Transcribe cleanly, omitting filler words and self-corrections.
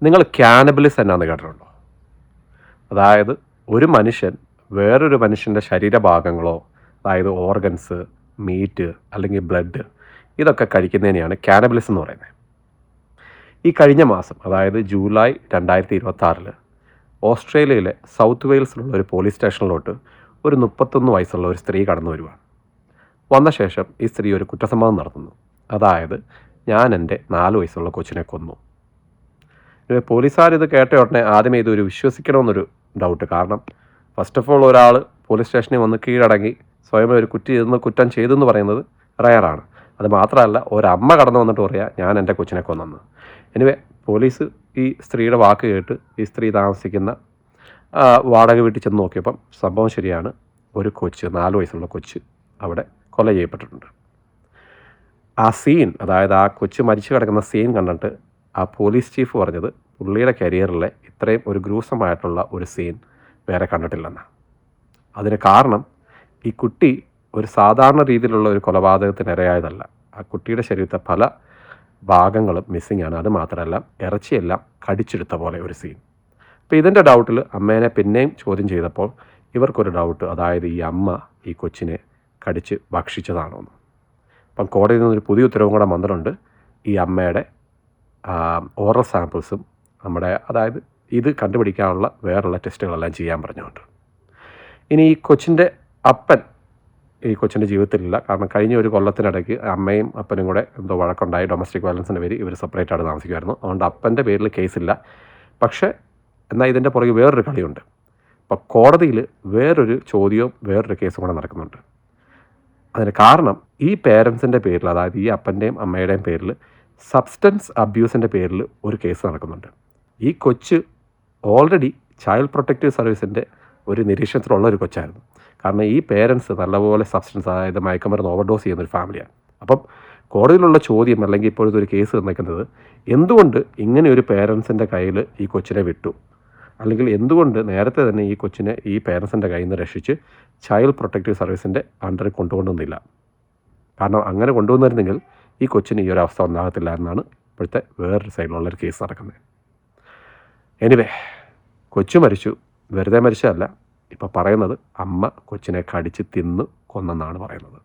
നിങ്ങൾ ക്യാനബിലിസം എന്നാന്ന് കേട്ടിട്ടുണ്ടോ? അതായത് ഒരു മനുഷ്യൻ വേറൊരു മനുഷ്യൻ്റെ ശരീരഭാഗങ്ങളോ, അതായത് ഓർഗൻസ്, മീറ്റ് അല്ലെങ്കിൽ ബ്ലഡ്, ഇതൊക്കെ കഴിക്കുന്നതിനെയാണ് ക്യാനബിലിസം എന്ന് പറയുന്നത്. ഈ കഴിഞ്ഞ മാസം, അതായത് ജൂലൈ 2026 ഓസ്ട്രേലിയയിലെ സൗത്ത് വെയിൽസിലുള്ള ഒരു പോലീസ് സ്റ്റേഷനിലോട്ട് ഒരു 31 വയസ്സുള്ള ഒരു സ്ത്രീ കടന്നു വരുവാണ്. വന്ന ശേഷം ഈ സ്ത്രീ ഒരു കുറ്റസമ്മതം നടത്തുന്നു. അതായത്, ഞാൻ എൻ്റെ 4 വയസ്സുള്ള കൊച്ചിനെ കൊന്നു. പോലീസുകാർ ഇത് കേട്ട ഉടനെ ആദ്യമേ ഇതൊരു വിശ്വസിക്കണമെന്നൊരു ഡൗട്ട്. കാരണം ഫസ്റ്റ് ഓഫ് ഓൾ ഒരാൾ പോലീസ് സ്റ്റേഷനിൽ വന്ന് കീഴടങ്ങി സ്വയം ഒരു കുറ്റം ചെയ്തെന്ന് പറയുന്നത് റയറാണ്. അത് മാത്രമല്ല, ഒരമ്മ കടന്നു വന്നിട്ട് പറയാം ഞാൻ എൻ്റെ കൊച്ചിനെ കൊന്നെന്ന്. എനിവേ പോലീസ് ഈ സ്ത്രീയുടെ വാക്ക് കേട്ട് ഈ സ്ത്രീ താമസിക്കുന്ന വാടക വീട്ടിൽ ചെന്ന് നോക്കിയപ്പം സംഭവം ശരിയാണ്. ഒരു കൊച്ച്, 4 വയസ്സുള്ള കൊച്ച് അവിടെ കൊല ചെയ്യപ്പെട്ടിട്ടുണ്ട്. ആ സീൻ, അതായത് ആ കൊച്ച് മരിച്ചു കിടക്കുന്ന സീൻ കണ്ടിട്ട് ആ പോലീസ് ചീഫ് പറഞ്ഞത് പുള്ളിയുടെ കരിയറിലെ ഇത്രയും ഒരു ഗ്രൂസമായിട്ടുള്ള ഒരു സീൻ വേറെ കണ്ടിട്ടില്ലെന്നാണ്. അതിന് കാരണം ഈ കുട്ടി ഒരു സാധാരണ രീതിയിലുള്ള ഒരു കൊലപാതകത്തിന് ഇരയായതല്ല. ആ കുട്ടിയുടെ ശരീരത്തെ പല ഭാഗങ്ങളും മിസ്സിംഗ് ആണ്. അത് മാത്രമല്ല, ഇറച്ചിയെല്ലാം കടിച്ചെടുത്ത പോലെ ഒരു സീൻ. അപ്പോൾ ഇതിൻ്റെ ഡൗട്ടിൽ അമ്മേനെ പിന്നെയും ചോദ്യം ചെയ്തപ്പോൾ ഇവർക്കൊരു ഡൗട്ട്, അതായത് ഈ അമ്മ ഈ കൊച്ചിനെ കടിച്ച് ഭക്ഷിച്ചതാണോ എന്ന്. അപ്പം കോടതിയിൽ നിന്നൊരു പുതിയ ഉത്തരവും കൂടെ വന്നിട്ടുണ്ട്. ഈ അമ്മയുടെ ഓറൽ സാമ്പിൾസും അതായത് ഇത് കണ്ടുപിടിക്കാനുള്ള വേറുള്ള ടെസ്റ്റുകളെല്ലാം ചെയ്യാൻ പറഞ്ഞുകൊണ്ട്. ഇനി ഈ കൊച്ചിൻ്റെ അപ്പൻ ഈ കൊച്ചിൻ്റെ ജീവിതത്തിലില്ല. കാരണം കഴിഞ്ഞ ഒരു കൊല്ലത്തിനിടയ്ക്ക് അമ്മയും അപ്പനും കൂടെ എന്തോ വഴക്കുണ്ടായി. ഡൊമസ്റ്റിക് വയലൻസിൻ്റെ പേര് ഇവർ സെപ്പറേറ്റ് ആയിട്ട് താമസിക്കുമായിരുന്നു. അതുകൊണ്ട് അപ്പൻ്റെ പേരിൽ കേസില്ല. പക്ഷേ എന്നാൽ ഇതിൻ്റെ പുറകെ വേറൊരു കളിയുണ്ട്. അപ്പോൾ കോടതിയിൽ വേറൊരു ചോദ്യവും വേറൊരു കേസും കൂടെ നടക്കുന്നുണ്ട്. അതിന് കാരണം ഈ പേരൻസിൻ്റെ പേരിൽ, അതായത് ഈ അപ്പൻ്റെയും അമ്മയുടെയും പേരിൽ സബ്സ്റ്റൻസ് അബ്യൂസിൻ്റെ പേരിൽ ഒരു കേസ് നടക്കുന്നുണ്ട്. ഈ കൊച്ച് ഓൾറെഡി ചൈൽഡ് പ്രൊട്ടക്റ്റീവ് സർവീസിൻ്റെ ഒരു നിരീക്ഷണത്തിലുള്ള ഒരു കൊച്ചായിരുന്നു. കാരണം ഈ പേരൻസ് നല്ലപോലെ സബ്സ്റ്റൻസ്, അതായത് മയക്കുമരുന്ന് ഓവർഡോസ് ചെയ്യുന്നൊരു ഫാമിലിയാണ്. അപ്പം കോടതിയിലുള്ള ചോദ്യം, അല്ലെങ്കിൽ ഇപ്പോഴത്തെ ഒരു കേസ് നിൽക്കുന്നത്, എന്തുകൊണ്ട് ഇങ്ങനെ ഒരു പേരൻസിൻ്റെ കയ്യിൽ ഈ കൊച്ചിനെ വിട്ടു, അല്ലെങ്കിൽ എന്തുകൊണ്ട് നേരത്തെ തന്നെ ഈ കൊച്ചിനെ ഈ പേരൻസിൻ്റെ കയ്യിൽ നിന്ന് രക്ഷിച്ച് ചൈൽഡ് പ്രൊട്ടക്റ്റീവ് സർവീസിൻ്റെ അണ്ടറിൽ കൊണ്ടുവന്നില്ല. കാരണം അങ്ങനെ കൊണ്ടുവന്നിരുന്നെങ്കിൽ ഈ കൊച്ചിന് ഈ ഒരു അവസ്ഥ ഉണ്ടാകത്തില്ല എന്നാണ് ഇപ്പോഴത്തെ വേറൊരു സൈഡിലുള്ളൊരു കേസ് നടക്കുന്നത്. എനിവേ, കൊച്ചു മരിച്ചു, വെറുതെ മരിച്ചതല്ല. ഇപ്പോൾ പറയുന്നത് അമ്മ കൊച്ചിനെ കടിച്ച് തിന്ന് കൊന്നെന്നാണ് പറയുന്നത്.